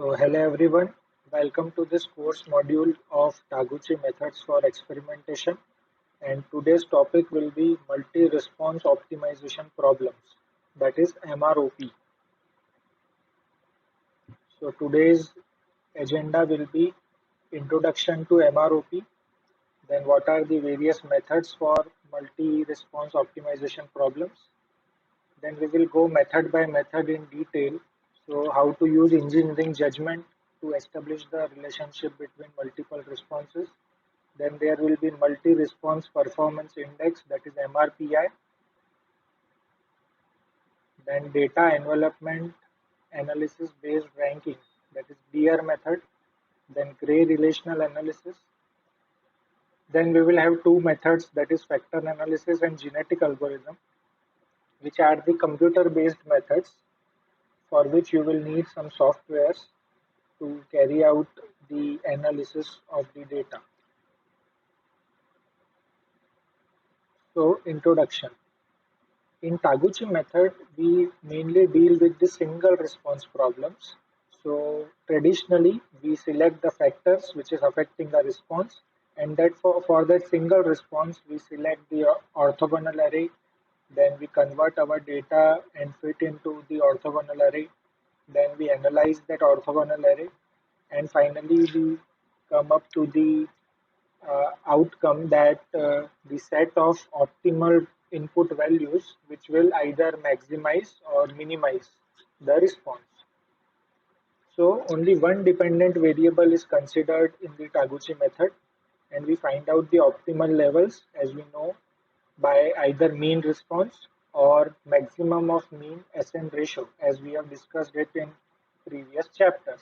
Hello everyone, welcome to this course module of Taguchi methods for experimentation. And today's topic will be multi-response optimization problems, that is MROP. So today's agenda will be introduction to MROP, then what are the various methods for multi-response optimization problems. Then we will go method by method in detail. So how to use engineering judgment to establish the relationship between multiple responses. Then there will be multi-response performance index, that is MRPI. Then data envelopment analysis based ranking, that is DEAR method. Then gray relational analysis. Then we will have two methods, that is factor analysis and genetic algorithm, which are the computer based methods for which you will need some softwares to carry out the analysis of the data. So, introduction. In Taguchi method, we mainly deal with the single response problems. So, traditionally, we select the factors which is affecting the response, and that for that single response, we select the orthogonal array. Then we convert our data and fit into the orthogonal array. Then we analyze that orthogonal array, and finally we come up to the outcome that the set of optimal input values which will either maximize or minimize the response. So only one dependent variable is considered in the Taguchi method, and we find out the optimal levels, as we know, by either mean response or maximum of mean SN ratio, as we have discussed it in previous chapters.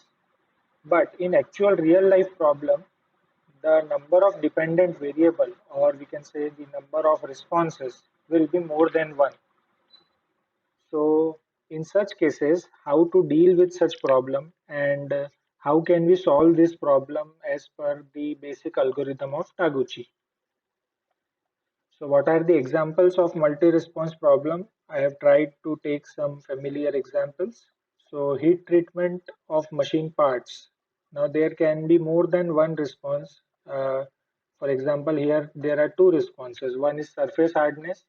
But in actual real life problem, the number of dependent variable, or we can say the number of responses, will be more than one. So in such cases, how to deal with such problem, and how can we solve this problem as per the basic algorithm of Taguchi. So what are the examples of multi-response problem? I have tried to take some familiar examples. So heat treatment of machine parts. Now there can be more than one response. For example, here there are two responses. One is surface hardness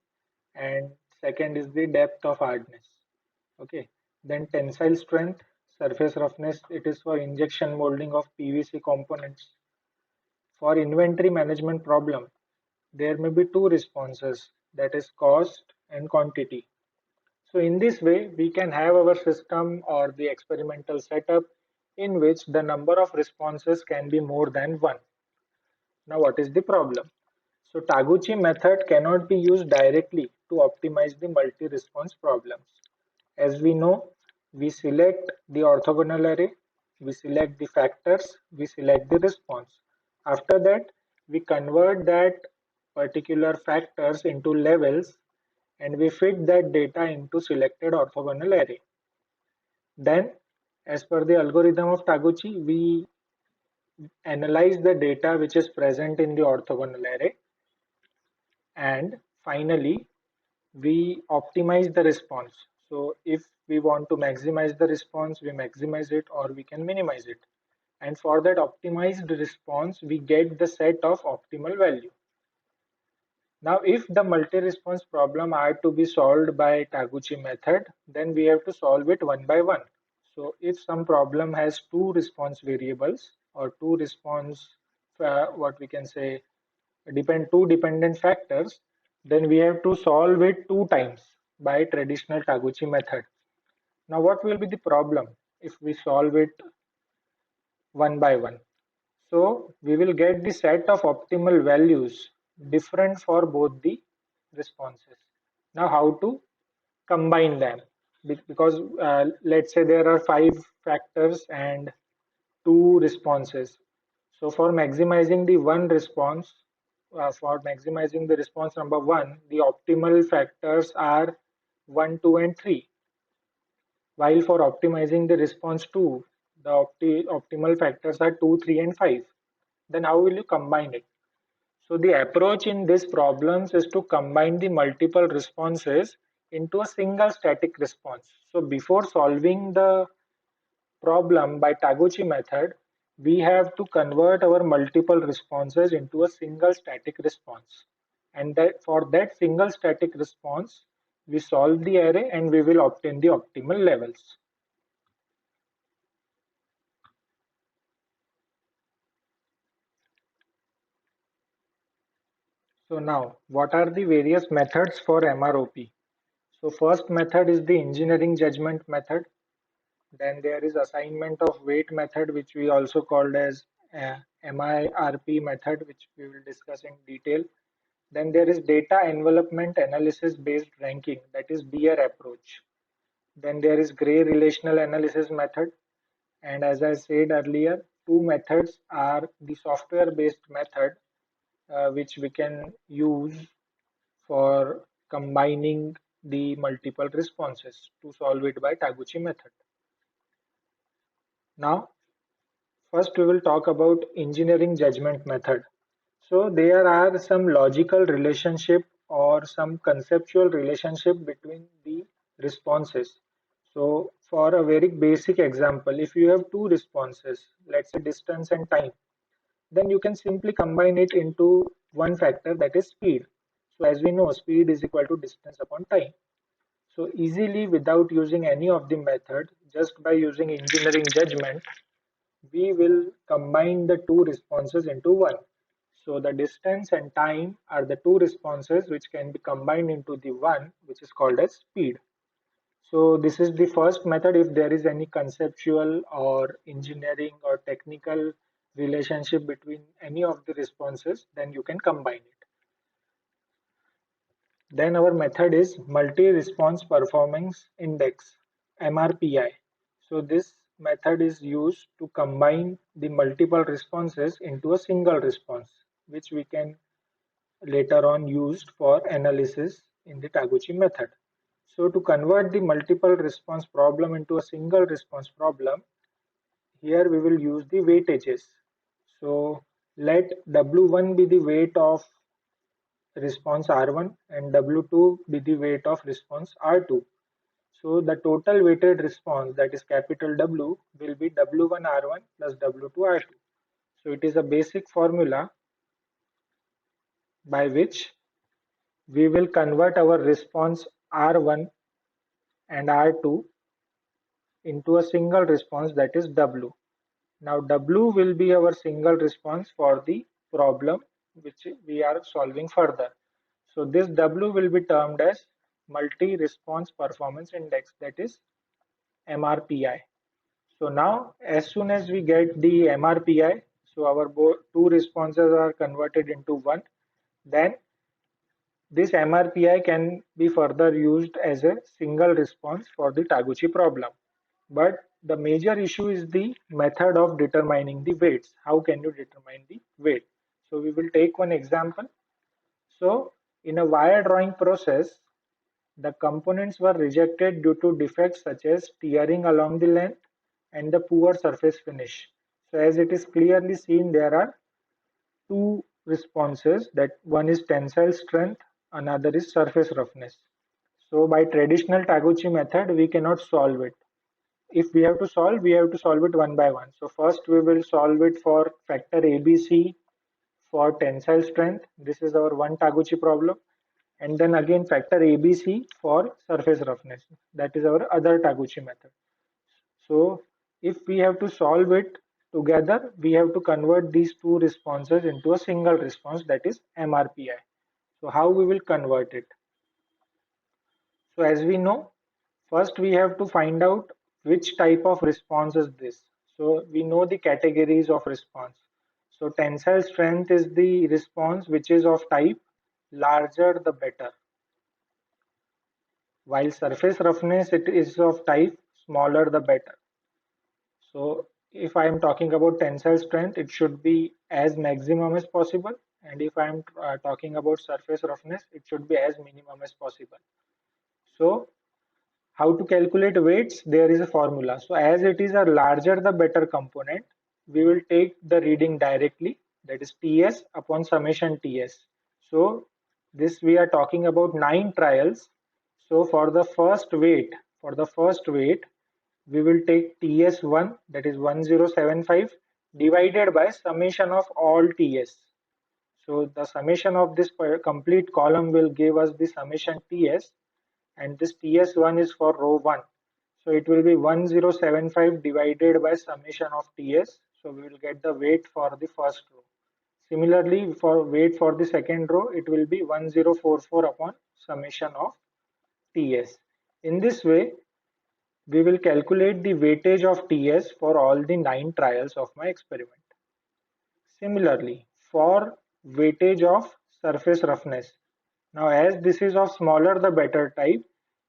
and second is the depth of hardness. Okay. Then tensile strength, surface roughness, it is for injection molding of PVC components. For inventory management problem, there may be two responses, that is cost and quantity. So in this way, we can have our system or the experimental setup in which the number of responses can be more than one. Now what is the problem? So Taguchi method cannot be used directly to optimize the multi-response problems. As we know, we select the orthogonal array, we select the factors, we select the response. After that, we convert that particular factors into levels and we fit that data into selected orthogonal array. Then, as per the algorithm of Taguchi, we analyze the data which is present in the orthogonal array, and finally we optimize the response. So if we want to maximize the response, we maximize it or we can minimize it. And for that optimized response, we get the set of optimal value. Now, if the multi-response problem are to be solved by Taguchi method, then we have to solve it one by one. So if some problem has two response variables or two response, what we can say, two dependent factors, then we have to solve it two times by traditional Taguchi method. Now, what will be the problem if we solve it one by one? So we will get the set of optimal values different for both the responses. Now, how to combine them? Because let's say there are five factors and two responses. So for maximizing the one response, for maximizing the response number one, the optimal factors are 1, 2, and 3. While for optimizing the response 2, the optimal factors are 2, 3, and 5. Then how will you combine it? So the approach in these problems is to combine the multiple responses into a single static response. So before solving the problem by Taguchi method, we have to convert our multiple responses into a single static response. And that for that single static response, we solve the array and we will obtain the optimal levels. So now, what are the various methods for MROP? So first method is the engineering judgment method. Then there is assignment of weight method, which we also called as MIRP method, which we will discuss in detail. Then there is data envelopment analysis based ranking, that is BEAR approach. Then there is gray relational analysis method. And as I said earlier, two methods are the software based method, which we can use for combining the multiple responses to solve it by Taguchi method. Now, first we will talk about engineering judgment method. So there are some logical relationship or some conceptual relationship between the responses. So for a very basic example, if you have two responses, let's say distance and time, then you can simply combine it into one factor, that is speed. So as we know, speed is equal to distance upon time. So easily, without using any of the method, just by using engineering judgment, we will combine the two responses into one. So the distance and time are the two responses which can be combined into the one, which is called as speed. So this is the first method. If there is any conceptual or engineering or technical relationship between any of the responses, then you can combine it. Then our method is multi-response performance index, MRPI. So this method is used to combine the multiple responses into a single response, which we can later on used for analysis in the Taguchi method. So to convert the multiple response problem into a single response problem, here we will use the weightages. So let W1 be the weight of response R1 and W2 be the weight of response R2. So the total weighted response, that is capital W, will be W1 R1 plus W2 R2. So it is a basic formula by which we will convert our response R1 and R2 into a single response, that is W. Now W will be our single response for the problem which we are solving further. So this W will be termed as multi-response performance index, that is MRPI. So now as soon as we get the MRPI, so our two responses are converted into one, then this MRPI can be further used as a single response for the Taguchi problem. But the major issue is the method of determining the weights. How can you determine the weight? So we will take one example. So in a wire drawing process, the components were rejected due to defects such as tearing along the length and the poor surface finish. So as it is clearly seen, there are two responses, that one is tensile strength, another is surface roughness. So by traditional Taguchi method, we cannot solve it. If we have to solve, we have to solve it one by one. So first we will solve it for factor ABC for tensile strength. This is our one Taguchi problem. And then again factor ABC for surface roughness. That is our other Taguchi method. So if we have to solve it together, we have to convert these two responses into a single response, that is MRPI. So how we will convert it? So as we know, first we have to find out which type of response is this. So we know the categories of response. So tensile strength is the response which is of type larger the better, while surface roughness, it is of type smaller the better. So if I am talking about tensile strength, it should be as maximum as possible, and if I am talking about surface roughness, it should be as minimum as possible. So how to calculate weights? There is a formula. So as it is a larger the better component, we will take the reading directly, that is TS upon summation TS. So this we are talking about 9 trials. So for the first weight, we will take TS1, that is 1075, divided by summation of all TS. So the summation of this complete column will give us the summation TS, and this TS1 is for row 1. So it will be 1075 divided by summation of TS. So we will get the weight for the first row. Similarly, for weight for the second row, it will be 1044 upon summation of TS. In this way, we will calculate the weightage of TS for all the 9 trials of my experiment. Similarly, for weightage of surface roughness. Now, as this is of smaller the better type,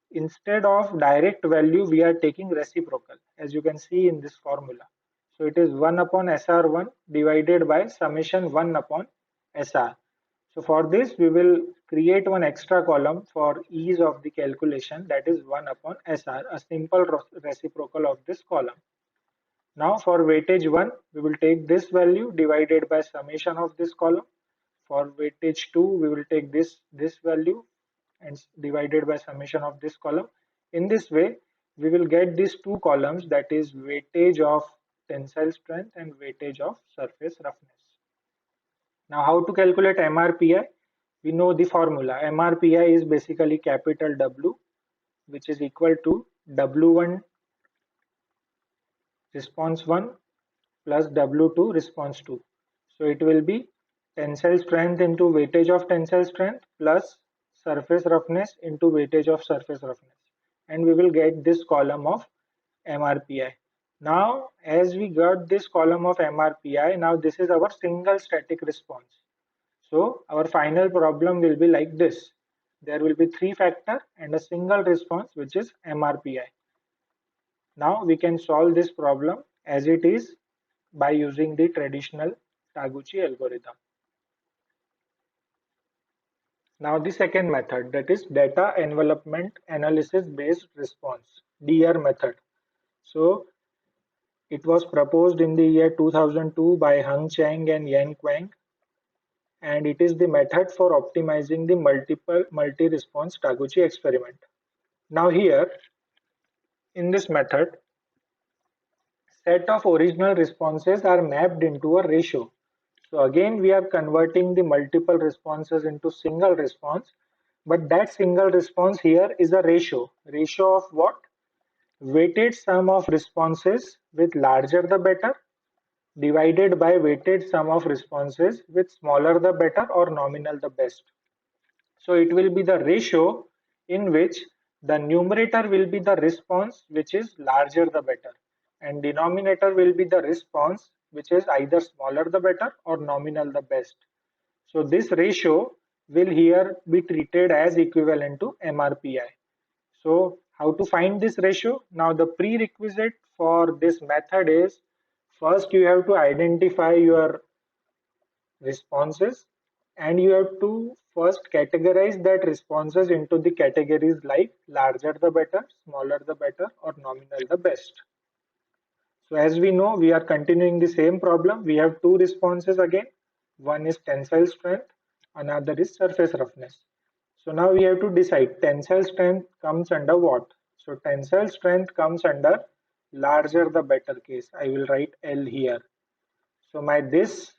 instead of direct value, we are taking reciprocal, as you can see in this formula. So it is 1 upon SR1 divided by summation 1 upon SR. So for this, we will create one extra column for ease of the calculation, that is 1 upon SR, a simple reciprocal of this column. Now for weightage 1, we will take this value divided by summation of this column. For weightage 2, we will take this value and divided by summation of this column. In this way, we will get these two columns, that is weightage of tensile strength and weightage of surface roughness. Now how to calculate MRPI? We know the formula. MRPI is basically capital W, which is equal to W1 response 1 plus W2 response 2. So it will be tensile strength into weightage of tensile strength plus surface roughness into weightage of surface roughness. And we will get this column of MRPI. Now, as we got this column of MRPI, now this is our single static response. So our final problem will be like this. There will be 3 factor and a single response, which is MRPI. Now we can solve this problem as it is by using the traditional Taguchi algorithm. Now the second method, that is data envelopment analysis based response, DER method. So it was proposed in the year 2002 by Heng Chang and Yan Quang, and it is the method for optimizing the multi-response Taguchi experiment. Now here in this method, set of original responses are mapped into a ratio. So again, we are converting the multiple responses into single response, but that single response here is a ratio. Ratio of what? Weighted sum of responses with larger the better divided by weighted sum of responses with smaller the better or nominal the best. So it will be the ratio in which the numerator will be the response which is larger the better, and denominator will be the response which is either smaller the better or nominal the best. So this ratio will here be treated as equivalent to MRPI. So how to find this ratio? Now the prerequisite for this method is, first you have to identify your responses, and you have to first categorize that responses into the categories like larger the better, smaller the better, or nominal the best. So as we know, we are continuing the same problem. We have two responses again. One is tensile strength, another is surface roughness. So now we have to decide tensile strength comes under what. So tensile strength comes under larger the better case. I will write L here. So my this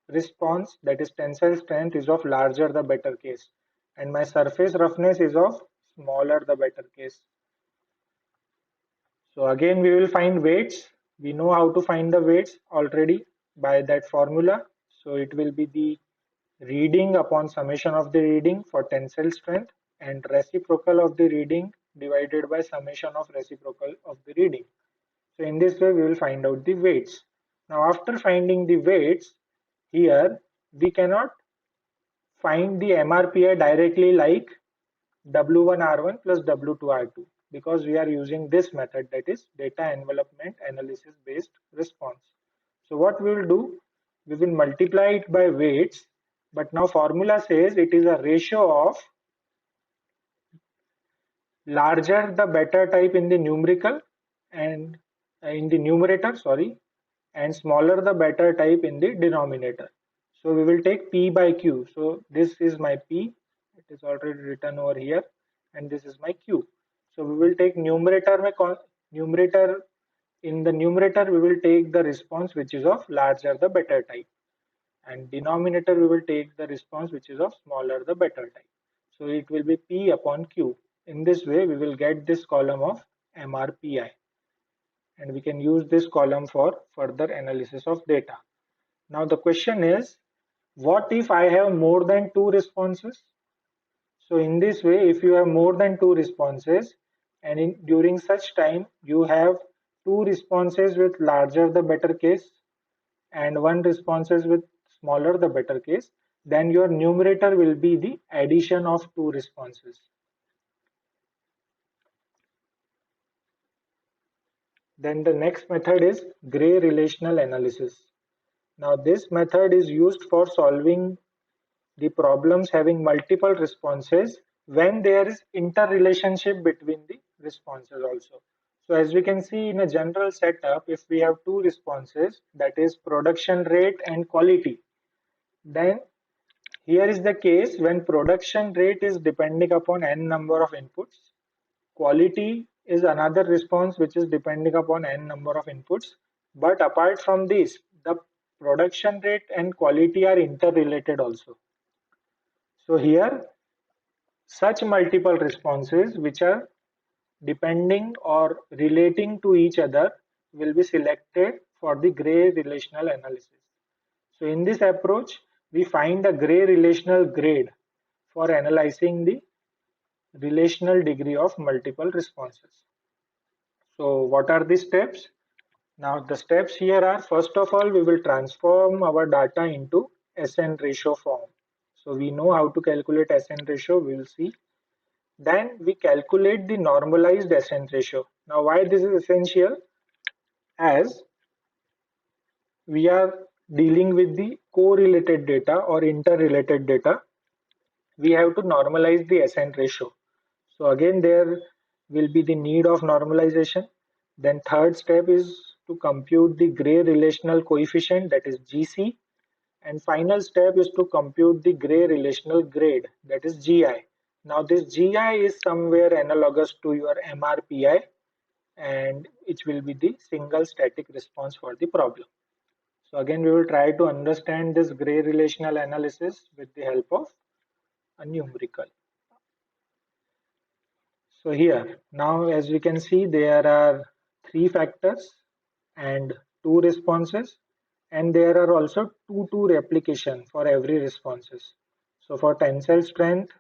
response, that is tensile strength, is of larger the better case, and my surface roughness is of smaller the better case. So again we will find weights. We know how to find the weights already by that formula. So it will be the reading upon summation of the reading for tensile strength and reciprocal of the reading divided by summation of reciprocal of the reading. So in this way we will find out the weights. Now after finding the weights, here we cannot find the MRPI directly like W1R1 plus W2R2 because we are using this method, that is data envelopment analysis based response. So what we will do, we will multiply it by weights, but now formula says it is a ratio of larger the better type in the numerical and in the numerator, sorry, and smaller the better type in the denominator. So we will take P by Q. So this is my P, it is already written over here, and this is my Q. So we will take numerator numerator, in the numerator we will take the response which is of larger the better type, and denominator we will take the response which is of smaller the better type. So it will be P upon Q. In this way we will get this column of MRPI, and we can use this column for further analysis of data. Now the question is, what if I have more than two responses? So in this way, if you have more than two responses, and during such time you have two responses with larger the better case and one responses with smaller the better case, then your numerator will be the addition of two responses. Then the next method is gray relational analysis. Now this method is used for solving the problems having multiple responses when there is interrelationship between the responses also. So as we can see in a general setup, if we have two responses, that is production rate and quality, then here is the case when production rate is depending upon n number of inputs, quality is another response which is depending upon n number of inputs, but apart from this, the production rate and quality are interrelated also. So here such multiple responses which are depending or relating to each other will be selected for the gray relational analysis. So in this approach, we find a gray relational grade for analyzing the relational degree of multiple responses. So what are the steps? Now the steps here are, first of all, we will transform our data into SN ratio form. So we know how to calculate SN ratio, we will see. Then we calculate the normalized SN ratio. Now why this is essential? As we are dealing with the correlated data or interrelated data, we have to normalize the SN ratio. So again there will be the need of normalization. Then third step is to compute the gray relational coefficient, that is GC. And final step is to compute the gray relational grade, that is GI. Now this GI is somewhere analogous to your MRPI, and it will be the single static response for the problem. So again we will try to understand this gray relational analysis with the help of a numerical. So here now as we can see there are three factors and two responses, and there are also two replication for every responses. So for tensile strength,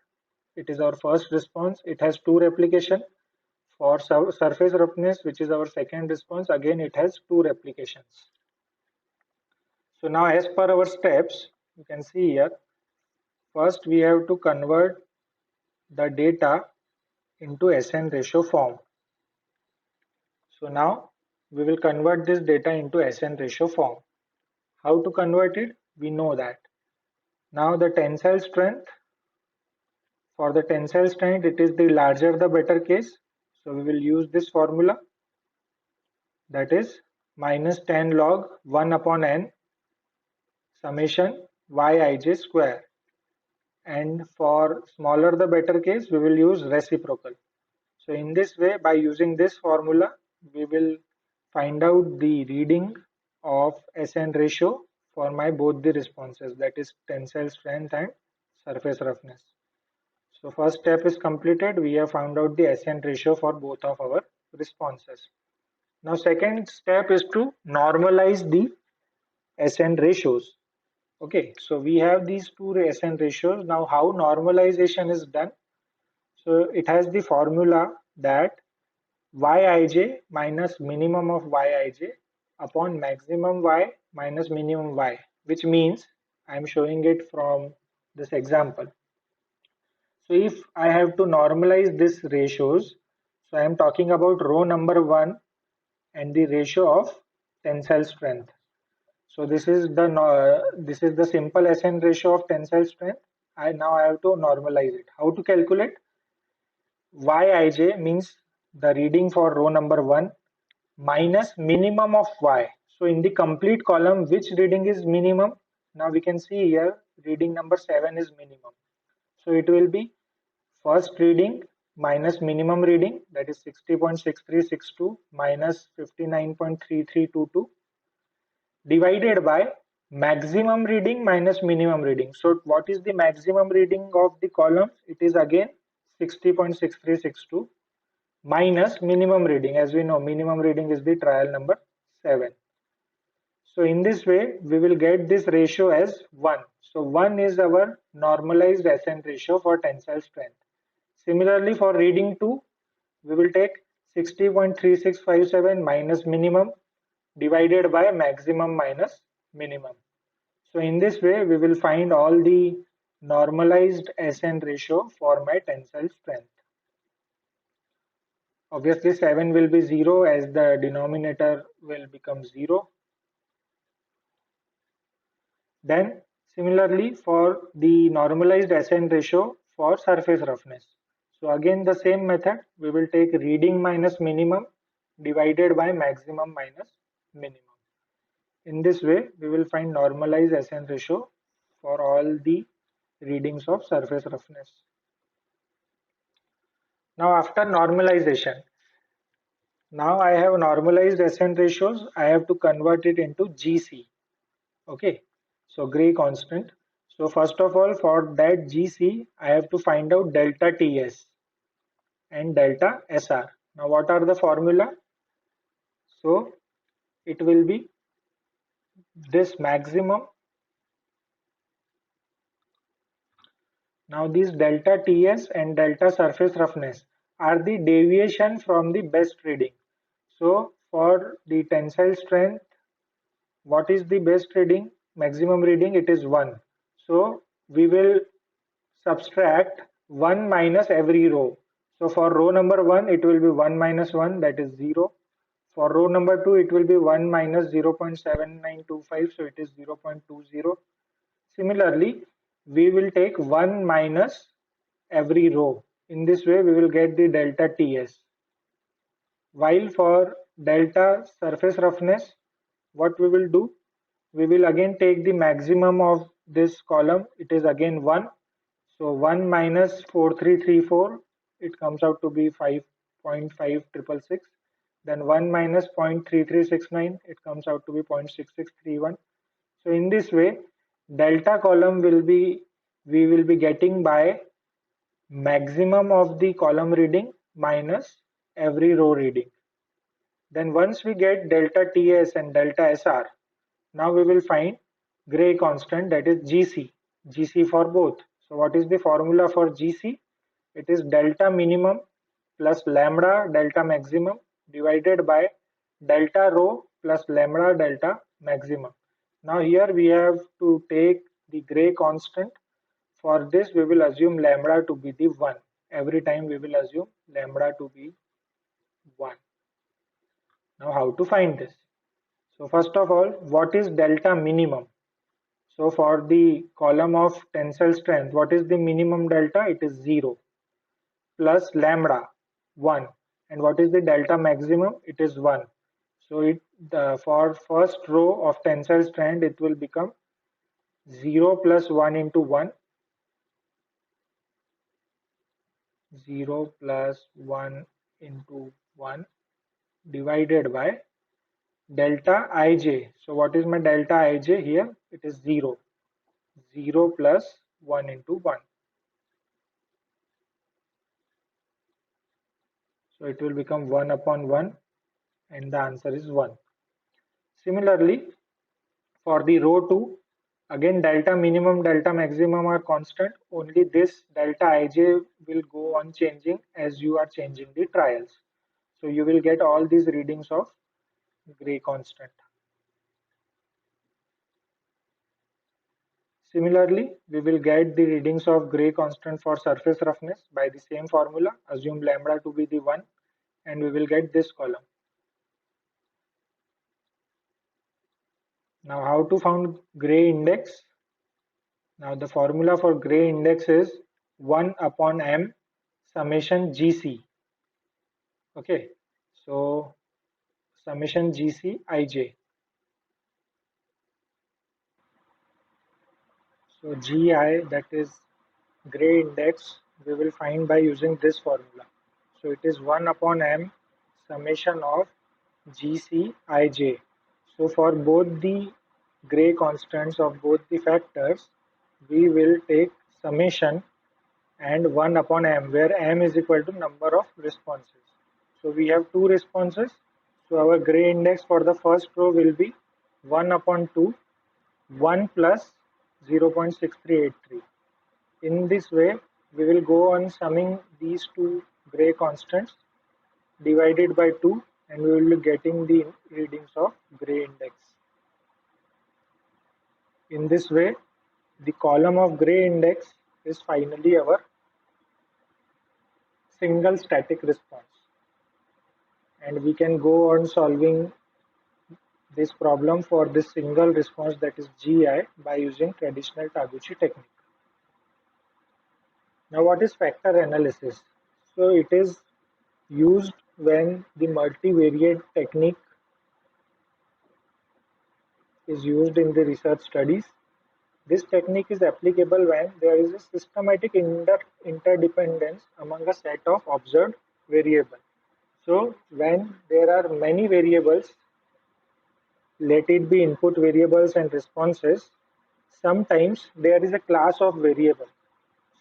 it is our first response, it has two replication. For surface roughness, which is our second response, again it has two replications. So now as per our steps, you can see here, first we have to convert the data into SN ratio form. So now we will convert this data into SN ratio form. How to convert it? We know that. Now the tensile strength, for the tensile strength it is the larger the better case. So we will use this formula, that is minus 10 log 1 upon n summation Yij square. And for smaller the better case, we will use reciprocal. So in this way, by using this formula, we will find out the reading of SN ratio for my both the responses, that is tensile strength and surface roughness. So first step is completed. We have found out the SN ratio for both of our responses. Now second step is to normalize the SN ratios. Okay, so we have these two SN ratios. Now how normalization is done? So it has the formula that Yij minus minimum of Yij upon maximum Y minus minimum Y, which means I am showing it from this example. So if I have to normalize these ratios, so I am talking about row number 1 and the ratio of tensile strength. So this is the simple SN ratio of tensile strength. Now I have to normalize it. How to calculate? Yij means the reading for row number 1 minus minimum of Y. So in the complete column, which reading is minimum? Now we can see here reading number 7 is minimum. So it will be first reading minus minimum reading, that is 60.6362 minus 59.3322, divided by maximum reading minus minimum reading. So what is the maximum reading of the column? It is again 60.6362 minus minimum reading. As we know, minimum reading is the trial number 7. So in this way, we will get this ratio as 1. So 1 is our normalized SN ratio for tensile strength. Similarly, for reading 2, we will take 60.3657 minus minimum divided by maximum minus minimum. So in this way, we will find all the normalized SN ratio for my tensile strength. Obviously, 7 will be 0 as the denominator will become 0. Then similarly for the normalized SN ratio for surface roughness. So again the same method, we will take reading minus minimum divided by maximum minus minimum. In this way, we will find normalized SN ratio for all the readings of surface roughness. Now after normalization, now I have normalized SN ratios, I have to convert it into GC. Okay, so Gray constant. So first of all, for that GC, I have to find out delta TS and delta SR. Now what are the formula? So it will be this maximum. Now these delta TS and delta surface roughness are the deviation from the best reading. So for the tensile strength, what is the best reading? Maximum reading, it is 1. So we will subtract 1 minus every row. So for row number 1, it will be 1 minus 1, that is 0. For row number 2, it will be 1 minus 0.7925, so it is 0.20. Similarly, we will take 1 minus every row. In this way, we will get the delta TS. While for delta surface roughness, what we will do? We will again take the maximum of this column. It is again 1. So 1 minus 4334, it comes out to be 5.5666. Then 1 minus 0.3369, it comes out to be 0.6631. So in this way, delta column we will be getting by maximum of the column reading minus every row reading. Then once we get delta TS and delta SR, now we will find Gray constant, that is GC. GC for both. So what is the formula for GC? It is delta minimum plus lambda delta maximum divided by delta rho plus lambda delta maximum. Now here we have to take the Gray constant. For this we will assume lambda to be the 1. Every time we will assume lambda to be 1. Now how to find this? So first of all, what is delta minimum? So for the column of tensile strength, what is the minimum delta? It is 0 plus lambda 1. And what is the delta maximum? It is 1. So for first row of tensile strength, it will become 0 plus 1 into 1. 0 plus 1 into 1 divided by delta ij. So what is my delta ij here? It is 0. 0 plus 1 into 1. So it will become 1 upon 1 and the answer is 1. Similarly, for the row 2, again delta minimum, delta maximum are constant. Only this delta ij will go on changing as you are changing the trials. So you will get all these readings of Gray constant. Similarly, we will get the readings of Gray constant for surface roughness by the same formula. Assume lambda to be the 1 and we will get this column. Now how to find Gray index? Now the formula for Gray index is 1 upon m summation GC. Okay, so summation GC ij. So GI, that is Gray index, we will find by using this formula. So it is 1 upon m summation of GCij. So for both the Gray constants of both the factors, we will take summation and 1 upon m, where m is equal to number of responses. So we have two responses. So our Gray index for the first row will be 1 upon 2, 1 plus 0.6383. In this way, we will go on summing these two Gray constants divided by 2, and we will be getting the readings of Gray index. In this way, the column of Gray index is finally our single static response. And we can go on solving this problem for this single response, that is GI, by using traditional Taguchi technique. Now what is factor analysis? So it is used when the multivariate technique is used in the research studies. This technique is applicable when there is a systematic interdependence among a set of observed variables. So when there are many variables, let it be input variables and responses, sometimes there is a class of variable.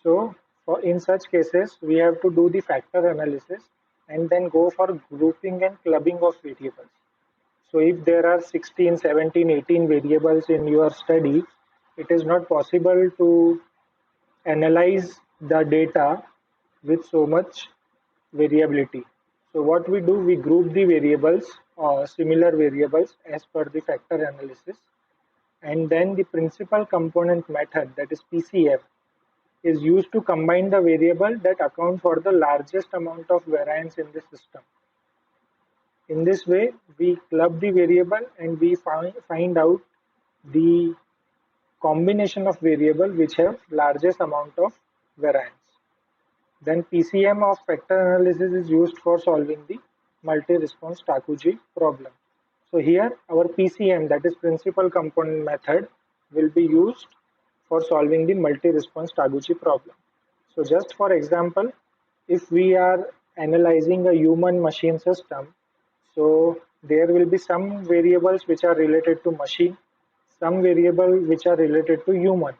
So in such cases, we have to do the factor analysis and then go for grouping and clubbing of variables. So if there are 16, 17, 18 variables in your study, it is not possible to analyze the data with so much variability. So what we do, we group the variables or similar variables as per the factor analysis, and then the principal component method, that is PCM, is used to combine the variable that account for the largest amount of variance in the system. In this way, we club the variable and we find out the combination of variable which have largest amount of variance. Then PCM of factor analysis is used for solving the multi-response Takuji problem. So here our PCM, that is principal component method, will be used for solving the multi-response Taguchi problem. So just for example, if we are analyzing a human machine system, so there will be some variables which are related to machine, some variable which are related to human.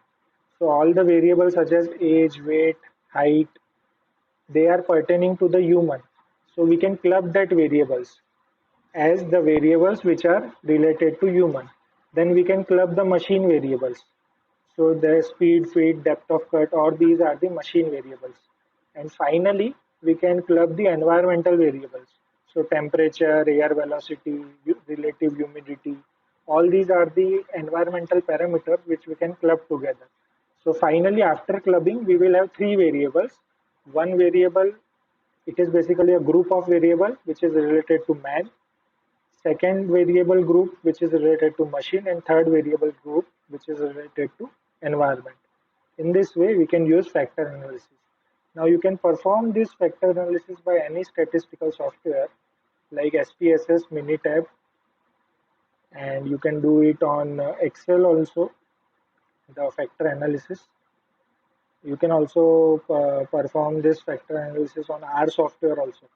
So all the variables such as age, weight, height, they are pertaining to the human. So we can club that variables as the variables which are related to human. Then we can club the machine variables. So the speed, feed, depth of cut, all these are the machine variables. And finally, we can club the environmental variables. So temperature, air velocity, relative humidity, all these are the environmental parameters which we can club together. So finally, after clubbing, we will have three variables. One variable, it is basically a group of variable which is related to man. Second variable group which is related to machine, and third variable group which is related to environment. In this way, we can use factor analysis. Now you can perform this factor analysis by any statistical software like SPSS, Minitab, and you can do it on Excel also, the factor analysis. You can also perform this factor analysis on R software also.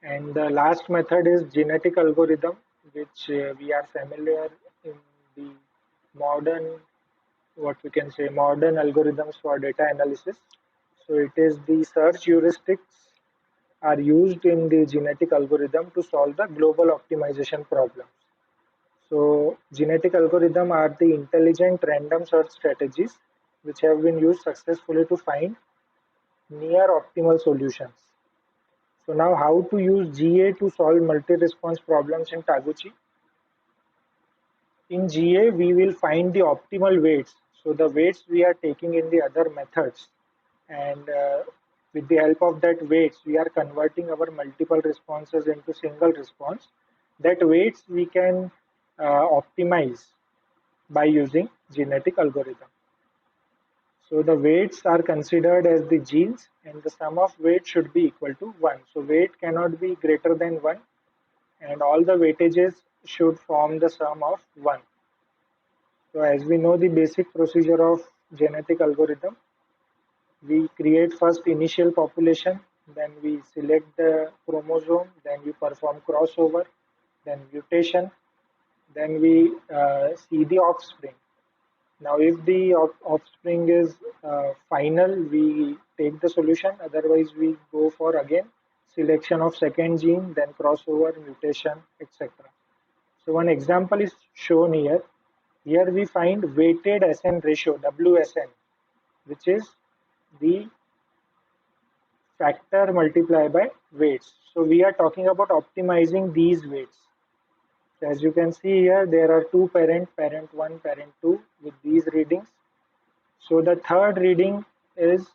And the last method is genetic algorithm, which we are familiar in the modern, what we can say, modern algorithms for data analysis. So it is the search heuristics are used in the genetic algorithm to solve the global optimization problem. So genetic algorithm are the intelligent random search strategies which have been used successfully to find near optimal solutions. So now how to use GA to solve multi-response problems in Taguchi? In GA, we will find the optimal weights. So the weights we are taking in the other methods, and with the help of that weights, we are converting our multiple responses into single response. That weights we can optimize by using genetic algorithm. So the weights are considered as the genes, and the sum of weights should be equal to 1. So weight cannot be greater than 1, and all the weightages should form the sum of 1. So as we know the basic procedure of genetic algorithm, We create first initial population, then we select the chromosome, then we perform crossover, then mutation, then we see the offspring. Now, if the offspring is final, we take the solution. Otherwise, we go for again selection of second gene, then crossover, mutation, etc. So one example is shown here. Here we find weighted SN ratio, WSN, which is the factor multiplied by weights. So we are talking about optimizing these weights. So as you can see here, there are two parent 1, parent 2 with these readings. So the third reading is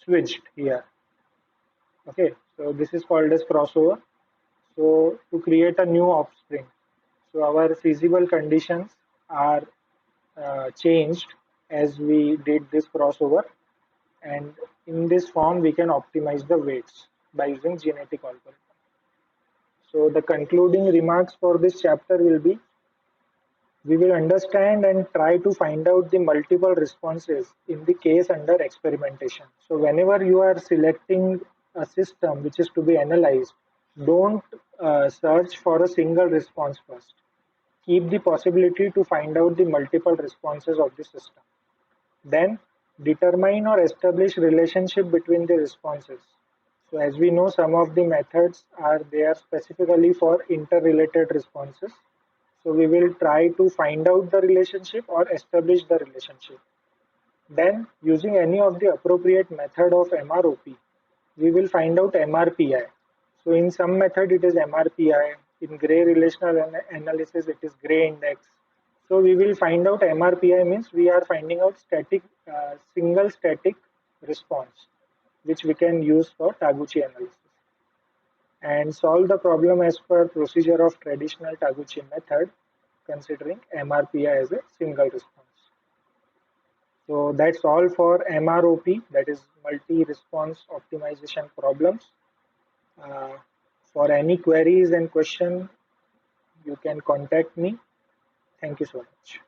switched here. Okay, so this is called as crossover. So to create a new offspring, so our feasible conditions are changed as we did this crossover, and in this form we can optimize the weights by using genetic algorithm. So the concluding remarks for this chapter will be, we will understand and try to find out the multiple responses in the case under experimentation. So whenever you are selecting a system which is to be analyzed, don't search for a single response first. Keep the possibility to find out the multiple responses of the system. Then determine or establish relationship between the responses. So as we know, some of the methods are there specifically for interrelated responses. So we will try to find out the relationship or establish the relationship. Then using any of the appropriate method of MROP, we will find out MRPI. So in some method it is MRPI, in Gray relational analysis it is Gray index. So we will find out MRPI means we are finding out single static response, which we can use for Taguchi analysis, and solve the problem as per procedure of traditional Taguchi method, considering MRPI as a single response. So that's all for MROP, that is multi-response optimization problems. Uh, for any queries and question, you can contact me. Thank you so much.